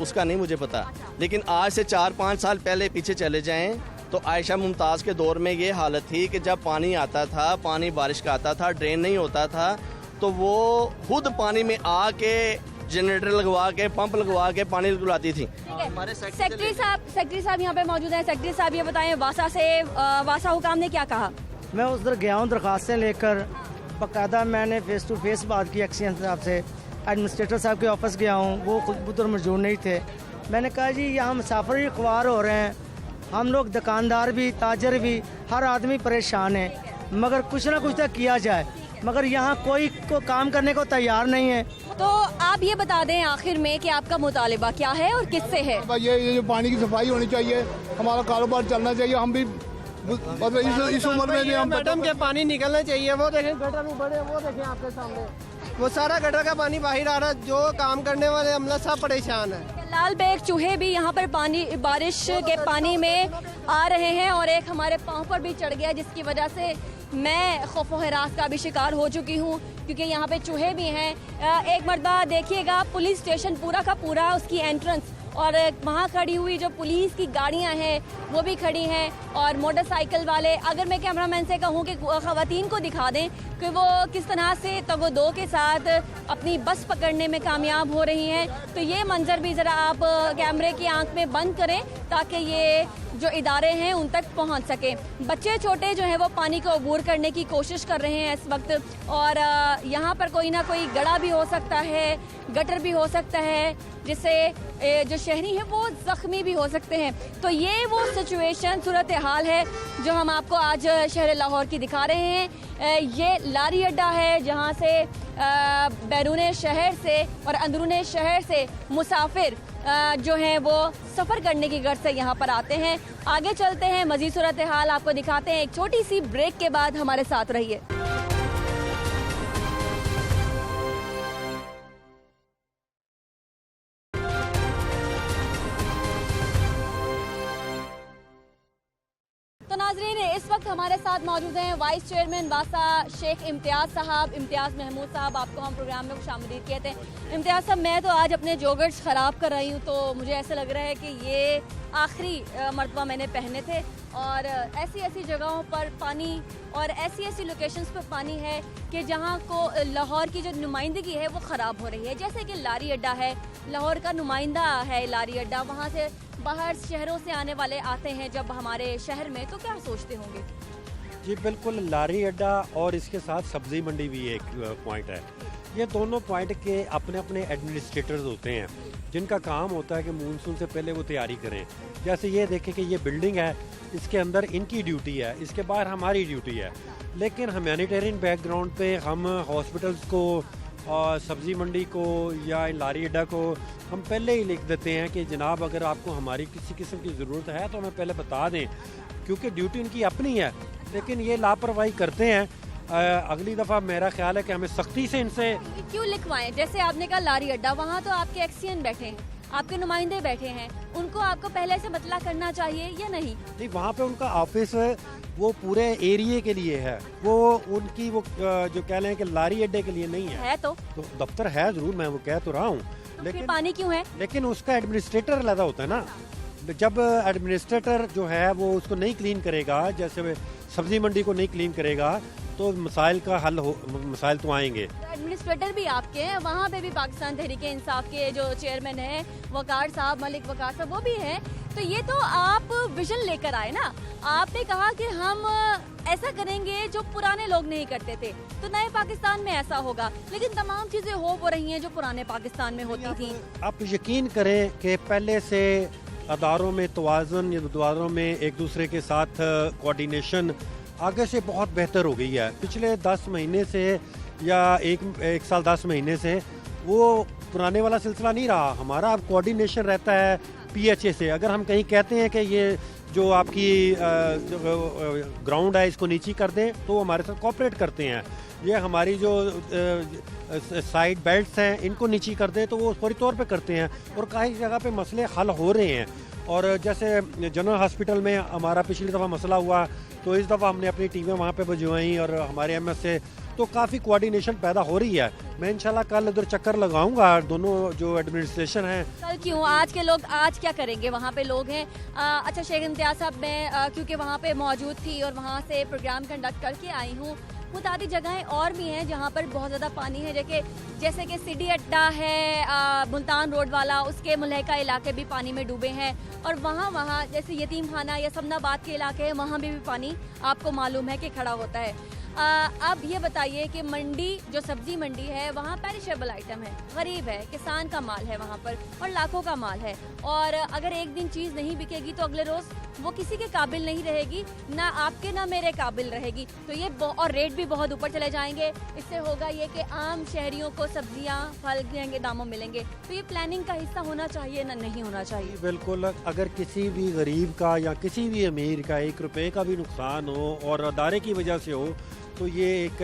उसका नहीं मुझे पता, लेकिन आज से 4-5 साल पहले पीछे चले जाएं तो आयशा मुमताज के दौर में ये हालत थी कि जब पानी आता था, पानी बारिश का आता था, ड्रेन नहीं होता था, तो वो खुद पानी में आके जनरेटर लगवा के, पंप लगवा के पानी लगवाती थी। सेक्रेटरी साहब यहाँ पे मौजूद हैं। सेक्रेटरी साहब ये बताएं, वासा हुकाम ने क्या कहा? मैं उधर गया हूँ दरखास्तें लेकर, बाकायदा मैंने फेस टू फेस बात की एक्सीएन साहब से। एडमिनिस्ट्रेटर साहब के ऑफिस गया हूँ, वो खुद उधर मौजूद नहीं थे। मैंने कहा जी यहाँ मुसाफिर भी ख्वार हो रहे हैं, हम लोग दुकानदार भी, ताजर भी, हर आदमी परेशान है, मगर कुछ ना कुछ तो किया जाए, मगर यहाँ कोई को काम करने को तैयार नहीं है। तो आप ये बता दें आखिर में कि आपका मुतालिबा क्या है और किससे है? ये जो पानी की सफाई होनी चाहिए, हमारा कारोबार चलना चाहिए। हम भी इस उम्र में भी हम मैडम के पानी निकलना चाहिए। वो देखें गटर में बड़े, वो देखें आपके सामने, वो सारा गटर का पानी बाहर आ रहा है। जो काम करने वाले अमला सब परेशान है। लाल बैग चूहे भी यहाँ पर पानी, बारिश के पानी में आ रहे हैं और एक हमारे पाँव पर भी चढ़ गया, जिसकी वजह से मैं खौफ व हरास का भी शिकार हो चुकी हूँ, क्योंकि यहाँ पे चूहे भी हैं। एक मरतबा देखिएगा पुलिस स्टेशन पूरा का पूरा, उसकी एंट्रेंस और वहाँ खड़ी हुई जो पुलिस की गाड़ियाँ हैं वो भी खड़ी हैं और मोटरसाइकिल वाले। अगर मैं कैमरामैन से कहूँ कि ख़वातीन को दिखा दें कि वो किस तरह से तगोदो के साथ अपनी बस पकड़ने में कामयाब हो रही हैं, तो ये मंजर भी ज़रा आप कैमरे की आंख में बंद करें ताकि ये जो इदारे हैं उन तक पहुंच सके। बच्चे छोटे जो हैं वो पानी को अबूर करने की कोशिश कर रहे हैं इस वक्त, और यहाँ पर कोई ना कोई गड़ा भी हो सकता है, गटर भी हो सकता है, जिससे जो शहरी हैं वो ज़ख्मी भी हो सकते हैं। तो ये वो सिचुएशन, सूरत हाल है जो हम आपको आज शहर लाहौर की दिखा रहे हैं। ये लारी अड्डा है जहाँ से बैरून शहर से और अंदरून शहर से मुसाफिर जो हैं वो सफ़र करने की गर्ज से यहाँ पर आते हैं। आगे चलते हैं, मज़ीद सूरत हाल आपको दिखाते हैं। एक छोटी सी ब्रेक के बाद हमारे साथ रहिए। तो नाजरीन, इस वक्त हमारे साथ मौजूद हैं वाइस चेयरमैन वासा शेख इम्तियाज़ साहब, इम्तियाज़ महमूद साहब। आपको हम प्रोग्राम में खुशामदीद कहते हैं। इम्तियाज़ साहब, मैं तो आज अपने जॉगर्स ख़राब कर रही हूँ, तो मुझे ऐसा लग रहा है कि ये आखिरी मरतबा मैंने पहने थे, और ऐसी ऐसी जगहों पर पानी और ऐसी ऐसी लोकेशंस पर पानी है कि जहाँ को लाहौर की जो नुमाइंदगी है वो ख़राब हो रही है। जैसे कि लारी अड्डा है, लाहौर का नुमाइंदा है लारी अड्डा, वहाँ से बाहर शहरों से आने वाले आते हैं जब हमारे शहर में, तो क्या सोचते होंगे? जी बिल्कुल, लारी अड्डा और इसके साथ सब्ज़ी मंडी भी एक पॉइंट है। ये दोनों पॉइंट के अपने अपने एडमिनिस्ट्रेटर्स होते हैं जिनका काम होता है कि मानसून से पहले वो तैयारी करें। जैसे ये देखें कि ये बिल्डिंग है, इसके अंदर इनकी ड्यूटी है, इसके बाहर हमारी ड्यूटी है, लेकिन ह्यूमैनिटेरियन बैकग्राउंड पे हम हॉस्पिटल्स को और सब्ज़ी मंडी को या लारी अड्डा को हम पहले ही लिख देते हैं कि जनाब अगर आपको हमारी किसी किस्म की ज़रूरत है तो हमें पहले बता दें, क्योंकि ड्यूटी उनकी अपनी है, लेकिन ये लापरवाही करते हैं। अगली दफ़ा मेरा ख्याल है कि हमें सख्ती से इनसे क्यों लिखवाएं? जैसे आपने कहा लारी अड्डा, वहाँ तो आपके एक्सियन बैठे हैं, आपके नुमाइंदे बैठे हैं, उनको आपको पहले से बतला करना चाहिए या नहीं? नहीं, वहाँ पे उनका ऑफिस वो पूरे एरिया के लिए है, वो उनकी वो जो कह लें कि लारी अड्डे के लिए नहीं है। तो दफ्तर है ज़रूर, मैं वो कह तो रहा हूँ, लेकिन पानी क्यों है? लेकिन उसका एडमिनिस्ट्रेटर अलग होता है ना। जब एडमिनिस्ट्रेटर जो है वो उसको नहीं क्लीन करेगा, जैसे सब्जी मंडी को नहीं क्लीन करेगा, तो मसाइल का हल हो, मसाइल तो आएंगे। तो एडमिनिस्ट्रेटर भी आपके हैं, वहाँ पे भी पाकिस्तान तहरीक इंसाफ के जो चेयरमैन हैं वकार साहब, मलिक वकार साहब, वो भी हैं। तो ये तो आप विजन लेकर आए ना, आपने कहा कि हम ऐसा करेंगे जो पुराने लोग नहीं करते थे, तो नए पाकिस्तान में ऐसा होगा, लेकिन तमाम चीजें हो रही हैं जो पुराने पाकिस्तान में होती थी। आप यकीन करें कि पहले से अदारों में तवाज़ुन, अदारों में एक दूसरे के साथ कोऑर्डिनेशन आगे से बहुत बेहतर हो गई है। पिछले 10 महीने से या एक साल 10 महीने से वो पुराने वाला सिलसिला नहीं रहा। हमारा अब कोऑर्डिनेशन रहता है PHA से। अगर हम कहीं कहते हैं कि ये जो आपकी ग्राउंड है इसको नीची कर दें, तो हमारे साथ कोऑपरेट करते हैं। ये हमारी जो साइड बेल्ट्स हैं इनको नीची कर दें, तो वो फौरी तौर पे करते हैं, और कई जगह पे मसले हल हो रहे हैं। और जैसे जनरल हॉस्पिटल में हमारा पिछली दफ़ा मसला हुआ, तो इस दफ़ा हमने अपनी टीमें वहाँ पे भिजवाई और हमारे MS से, तो काफ़ी कोऑर्डिनेशन पैदा हो रही है। मैं इंशाल्लाह कल उधर चक्कर लगाऊंगा, दोनों जो एडमिनिस्ट्रेशन है। कल क्यों? आज के लोग आज क्या करेंगे? वहाँ पे लोग हैं। अच्छा शेख इम्तियाज़ साहब, मैं क्योंकि वहाँ पे मौजूद थी और वहाँ से प्रोग्राम कंडक्ट करके आई हूँ, मुतादी जगहें और भी हैं जहाँ पर बहुत ज़्यादा पानी है, जैसे कि सिटी अड्डा है, मुल्तान रोड वाला, उसके मुलहका इलाके भी पानी में डूबे हैं, और वहाँ जैसे यतीम खाना या समनाबाद के इलाके हैं, वहाँ भी पानी आपको मालूम है कि खड़ा होता है। अब ये बताइए कि मंडी, जो सब्जी मंडी है, वहाँ पेरिशेबल आइटम है, गरीब है, किसान का माल है वहाँ पर, और लाखों का माल है, और अगर एक दिन चीज़ नहीं बिकेगी तो अगले रोज़ वो किसी के काबिल नहीं रहेगी, ना आपके ना मेरे काबिल रहेगी, तो ये और रेट भी बहुत ऊपर चले जाएंगे। इससे होगा ये कि आम शहरियों को सब्जियाँ फल के दामों मिलेंगे। तो ये प्लानिंग का हिस्सा होना चाहिए ना नहीं होना चाहिए? बिल्कुल, अगर किसी भी गरीब का या किसी भी अमीर का 1 रुपये का भी नुकसान हो और अदारे की वजह से हो, तो ये एक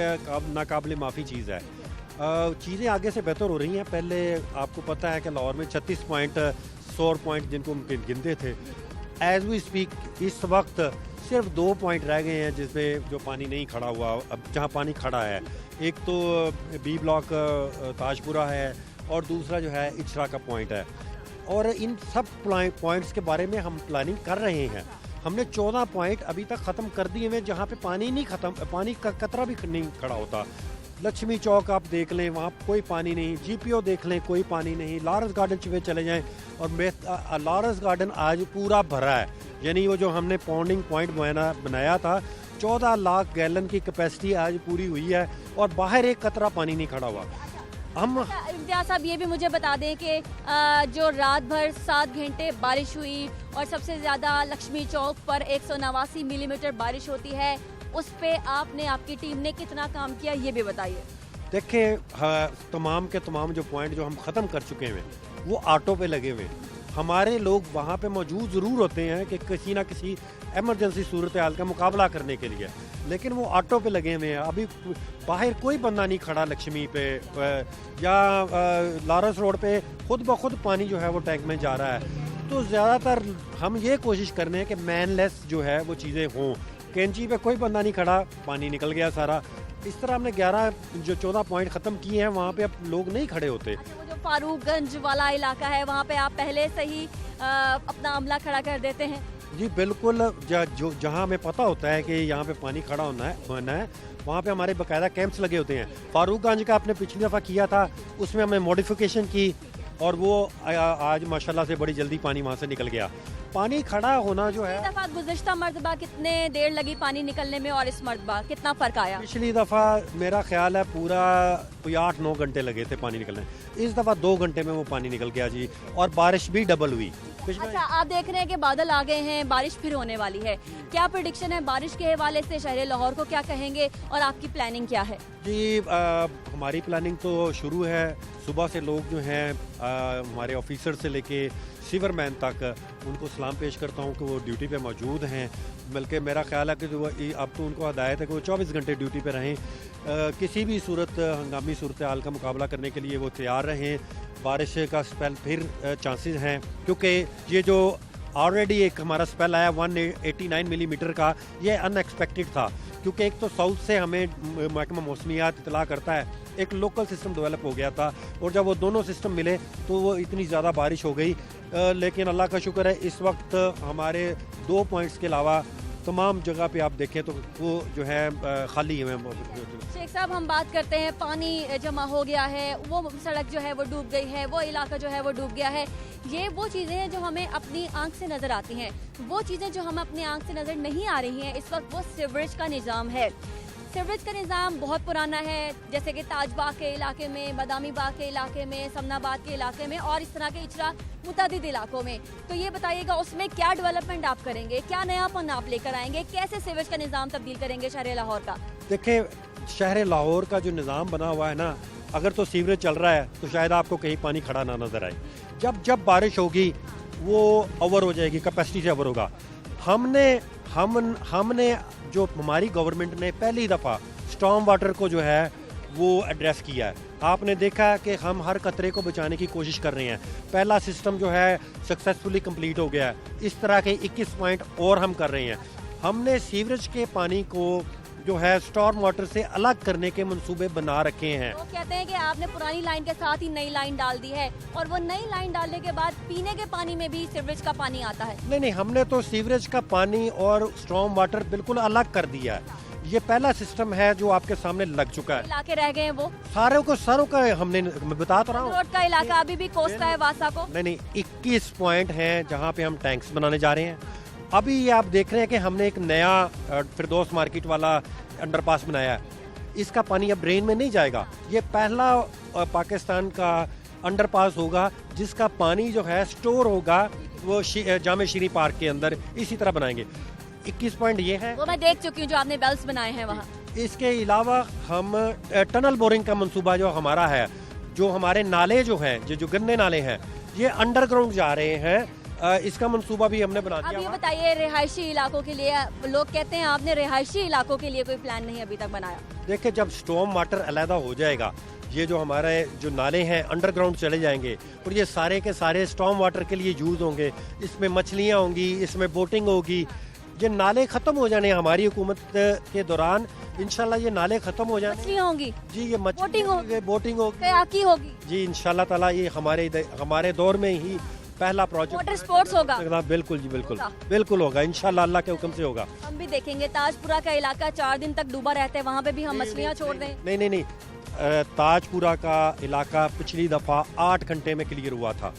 नाकाबिले माफ़ी चीज़ है। चीज़ें आगे से बेहतर हो रही हैं। पहले आपको पता है कि लाहौर में 36 पॉइंट 100 पॉइंट जिनको गिनते थे, एज वी स्पीक इस वक्त सिर्फ 2 पॉइंट रह गए हैं जिसमें जो पानी नहीं खड़ा हुआ। अब जहाँ पानी खड़ा है, एक तो B ब्लॉक ताजपुरा है और दूसरा जो है इचरा का पॉइंट है, और इन सब पॉइंट्स के बारे में हम प्लानिंग कर रहे हैं। हमने 14 पॉइंट अभी तक ख़त्म कर दिए हैं जहाँ पे पानी नहीं खत्म, पानी का कतरा भी नहीं खड़ा होता। लक्ष्मी चौक आप देख लें, वहाँ कोई पानी नहीं। GPO देख लें, कोई पानी नहीं। लॉरेंस गार्डन में चले जाएं, और लॉरेंस गार्डन आज पूरा भरा है, यानी वो जो हमने पॉन्डिंग पॉइंट बनाया था, 14 लाख गैलन की कैपेसिटी आज पूरी हुई है, और बाहर एक कतरा पानी नहीं खड़ा हुआ। हम इम्तियाज़ साहब ये भी मुझे बता दें कि जो रात भर 7 घंटे बारिश हुई, और सबसे ज़्यादा लक्ष्मी चौक पर 189 मिलीमीटर बारिश होती है, उस पे आपने, आपकी टीम ने कितना काम किया, ये भी बताइए। देखिए, तमाम के तमाम जो पॉइंट जो हम ख़त्म कर चुके हैं वो ऑटो पे लगे हुए हैं। हमारे लोग वहाँ पे मौजूद ज़रूर होते हैं कि किसी ना किसी एमरजेंसी सूरत हाल का मुकाबला करने के लिए, लेकिन वो ऑटो पे लगे हुए हैं। अभी बाहर कोई बंदा नहीं खड़ा लक्ष्मी पे या लॉरेंस रोड पे, खुद ब खुद पानी जो है वो टैंक में जा रहा है। तो ज़्यादातर हम ये कोशिश कर रहे हैं कि मैनलेस जो है वो चीज़ें हों, कैंची पे कोई बंदा नहीं खड़ा, पानी निकल गया सारा। इस तरह हमने 14 पॉइंट ख़त्म किए हैं, वहाँ पे अब लोग नहीं खड़े होते। अच्छा, वो जो फारूकगंज वाला इलाका है वहाँ पे आप पहले से ही अपना अमला खड़ा कर देते हैं? जी बिल्कुल, जहाँ हमें पता होता है कि यहाँ पे पानी खड़ा होना है वहाँ पे हमारे बाकायदा कैंप्स लगे होते हैं। फारूकगंज का आपने पिछली दफ़ा किया था, उसमें हमने मॉडिफिकेशन की और वो आज माशाल्लाह से बड़ी जल्दी पानी वहाँ से निकल गया। पानी खड़ा होना जो है, दफा गुज़िश्ता मरतबा कितने देर लगी पानी निकलने में और इस मरतबा कितना फ़र्क आया? पिछली दफ़ा मेरा ख्याल है पूरा 8-9 घंटे लगे थे पानी निकलने, इस दफ़ा 2 घंटे में वो पानी निकल गया जी। और बारिश भी डबल हुई। अच्छा, आप देख रहे हैं कि बादल आ गए हैं, बारिश फिर होने वाली है, क्या प्रेडिक्शन है बारिश के हवाले से? शहर लाहौर को क्या कहेंगे और आपकी प्लानिंग क्या है? जी हमारी प्लानिंग तो शुरू है। सुबह से लोग जो हैं हमारे ऑफिसर से लेके सीवरमैन तक, उनको सलाम पेश करता हूँ कि वो ड्यूटी पे मौजूद हैं। बल्कि मेरा ख्याल है कि अब तो उनको हदायत है कि वो 24 घंटे ड्यूटी पे रहें, किसी भी हंगामी सूरत हाल का मुकाबला करने के लिए वो तैयार रहें। बारिश का स्पेल फिर चांसेस हैं, क्योंकि ये जो ऑलरेडी एक हमारा स्पेल आया 189 मिलीमीटर का, ये अनएक्सपेक्टेड था, क्योंकि एक तो साउथ से हमें महकमा मौसमियात इतला करता है, एक लोकल सिस्टम डेवलप हो गया था, और जब वो दोनों सिस्टम मिले तो वो इतनी ज़्यादा बारिश हो गई। लेकिन अल्लाह का शुक्र है इस वक्त हमारे 2 पॉइंट्स के अलावा तमाम जगह पे आप देखें तो वो जो है खाली है। शेख साहब, हम बात करते हैं, पानी जमा हो गया है, वो सड़क जो है वो डूब गई है, वो इलाका जो है वो डूब गया है। ये वो चीज़ें हैं जो हमें अपनी आंख से नज़र आती हैं। वो चीज़ें जो हमें अपनी आंख से नज़र नहीं आ रही हैं इस वक्त, वो सीवरेज का निज़ाम है। सीवरेज का निज़ाम बहुत पुराना है, जैसे कि ताजबाग के इलाके में, बदामी बाग के इलाके में, समनाबाद के इलाके में और इस तरह के इचरा मुतादिद इलाकों में। तो ये बताइएगा उसमें क्या डेवलपमेंट आप करेंगे, क्या नयापन आप लेकर आएंगे, कैसे सीवरेज का निज़ाम तब्दील करेंगे शहर लाहौर का? देखिए, शहर लाहौर का जो निज़ाम बना हुआ है ना, अगर तो सीवरेज चल रहा है तो शायद आपको कहीं पानी खड़ा ना नजर आए। जब बारिश होगी वो ओवर हो जाएगी, कैपेसिटी से ओवर होगा। हमने जो हमारी गवर्नमेंट ने पहली दफ़ा स्टॉर्म वाटर को जो है वो एड्रेस किया है। आपने देखा कि हम हर कतरे को बचाने की कोशिश कर रहे हैं। पहला सिस्टम जो है सक्सेसफुली कंप्लीट हो गया है। इस तरह के 21 पॉइंट और हम कर रहे हैं। हमने सीवरेज के पानी को जो है स्टॉर्म वाटर से अलग करने के मंसूबे बना रखे हैं। वो कहते हैं कि आपने पुरानी लाइन के साथ ही नई लाइन डाल दी है, और वो नई लाइन डालने के बाद पीने के पानी में भी सीवरेज का पानी आता है। नहीं, हमने तो सीवरेज का पानी और स्टॉर्म वाटर बिल्कुल अलग कर दिया है। ये पहला सिस्टम है जो आपके सामने लग चुका है। इलाके रह गए हैं वो सारों का हमने, मैं बता तो रहा हूँ, रोड का इलाका अभी भी कोस्टा है, वासा को। नहीं, 21 पॉइंट हैं जहाँ पे हम टैंक्स बनाने जा रहे हैं। अभी ये आप देख रहे हैं कि हमने एक नया फिरदौस मार्केट वाला अंडरपास बनाया है। इसका पानी अब ड्रेन में नहीं जाएगा। ये पहला पाकिस्तान का अंडरपास होगा जिसका पानी जो है स्टोर होगा वो जामे शीरी पार्क के अंदर। इसी तरह बनाएंगे। 21 पॉइंट ये है, वो मैं देख चुकी हूँ जो आपने बेल्स बनाए हैं वहाँ। इसके अलावा हम टनल बोरिंग का मंसूबा जो हमारा है, जो हमारे नाले जो हैं, जो गंदे नाले हैं, ये अंडरग्राउंड जा रहे हैं। इसका मंसूबा भी हमने बना दिया। अब ये बताइए, रिहायशी इलाकों के लिए लोग कहते हैं आपने रिहायशी इलाकों के लिए कोई प्लान नहीं अभी तक बनाया? देखिए, जब स्टॉर्म वाटर अलहदा हो जाएगा, ये जो हमारे जो नाले हैं अंडरग्राउंड चले जाएंगे और ये सारे के सारे स्टॉर्म वाटर के लिए यूज होंगे। इसमें मछलियाँ होंगी, इसमें बोटिंग होगी। ये नाले खत्म हो जाने हमारी हुकूमत के दौरान, इंशाल्लाह ये नाले खत्म हो जाने। मछलियाँ होंगी जी, ये बोटिंग होगी कयाकी होगी जी, इंशाल्लाह ताला। ये हमारे दौर में ही पहला प्रोजेक्ट वाटर स्पोर्ट्स होगा। बिल्कुल जी, बिल्कुल होगा इंशाल्लाह, अल्लाह के हुक्म से होगा। हम भी देखेंगे। ताजपुरा का इलाका 4 दिन तक डूबा रहता है, वहाँ पे भी हम मछलियाँ छोड़ दें? नहीं, ताजपुरा का इलाका पिछली दफा 8 घंटे में क्लियर हुआ था।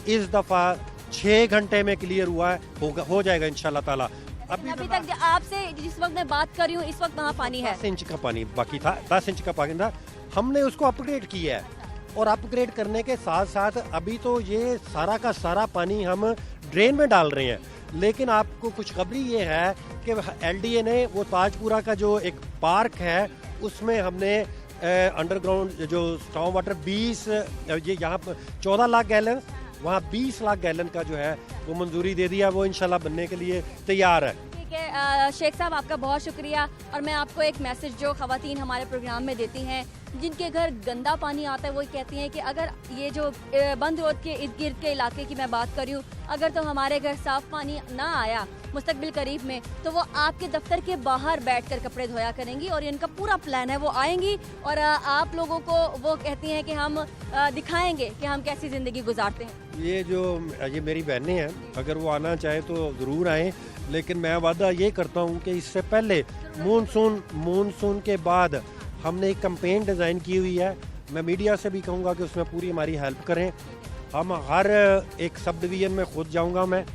इस दफा 6 घंटे में क्लियर हुआ है, हो जाएगा इंशाल्लाह ताला। अभी तक आपसे जिस वक्त मैं बात कर रही हूँ, इस वक्त वहाँ पानी है 10 इंच का पानी बाकी था, 10 इंच का पानी था। हमने उसको अपग्रेड किया है, और अपग्रेड करने के साथ साथ अभी तो ये सारा का सारा पानी हम ड्रेन में डाल रहे हैं। लेकिन आपको खुशखबरी ये है कि LDA ने वो ताजपुरा का जो एक पार्क है उसमें हमने अंडरग्राउंड जो स्टॉर्म वाटर 20 ये यहाँ 14 लाख गैलन, वहाँ 20 लाख गैलन का जो है वो मंजूरी दे दिया। वो इंशाल्लाह बनने के लिए तैयार है। ठीक है शेख साहब, आपका बहुत शुक्रिया। और मैं आपको एक मैसेज जो ख़वातीन हमारे प्रोग्राम में देती हैं, जिनके घर गंदा पानी आता है, वो कहती हैं कि अगर ये जो बंद रोड के इर्द गिर्द के इलाके की मैं बात कर रही हूँ, अगर तो हमारे घर साफ पानी ना आया मुस्तकबिल करीब में, तो वो आपके दफ्तर के बाहर बैठकर कपड़े धोया करेंगी और इनका पूरा प्लान है, वो आएंगी और आप लोगों को वो कहती हैं कि हम दिखाएंगे कि हम कैसी ज़िंदगी गुजारते हैं। ये मेरी बहनें हैं, अगर वो आना चाहे तो ज़रूर आएँ, लेकिन मैं वादा ये करता हूँ कि इससे पहले मानसून के बाद हमने एक कैंपेन डिज़ाइन की हुई है। मैं मीडिया से भी कहूँगा कि उसमें पूरी हमारी हेल्प करें। हम हर एक सब डिवीज़न में खुद जाऊँगा मैं,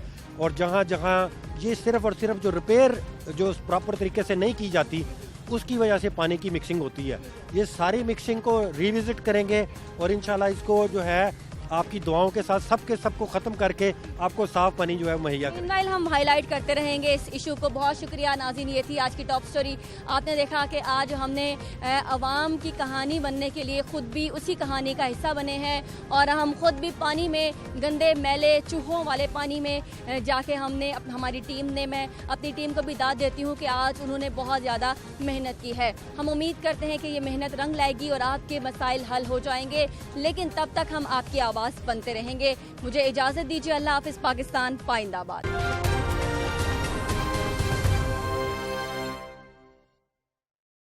और जहाँ जहाँ ये सिर्फ और सिर्फ जो रिपेयर जो प्रॉपर तरीके से नहीं की जाती उसकी वजह से पानी की मिक्सिंग होती है, ये सारी मिक्सिंग को रिविजिट करेंगे और इंशाल्लाह इसको जो है आपकी दुआओं के साथ सबको ख़त्म करके आपको साफ पानी जो है मुहैया करें। मीनवाइल हम हाईलाइट करते रहेंगे इस इशू को। बहुत शुक्रिया नाज़रीन, ये थी आज की टॉप स्टोरी। आपने देखा कि आज हमने अवाम की कहानी बनने के लिए खुद भी उसी कहानी का हिस्सा बने हैं और हम खुद भी पानी में गंदे मैले चूहों वाले पानी में जाके हमने हमारी टीम ने, मैं अपनी टीम को भी दाद देती हूँ कि आज उन्होंने बहुत ज़्यादा मेहनत की है। हम उम्मीद करते हैं कि ये मेहनत रंग लाएगी और आपके मसाइल हल हो जाएंगे, लेकिन तब तक हम आपकी आवाज़ बनते रहेंगे। मुझे इजाज़त दीजिए। अल्लाह हाफ़िज़। पाकिस्तान पाइंदाबाद।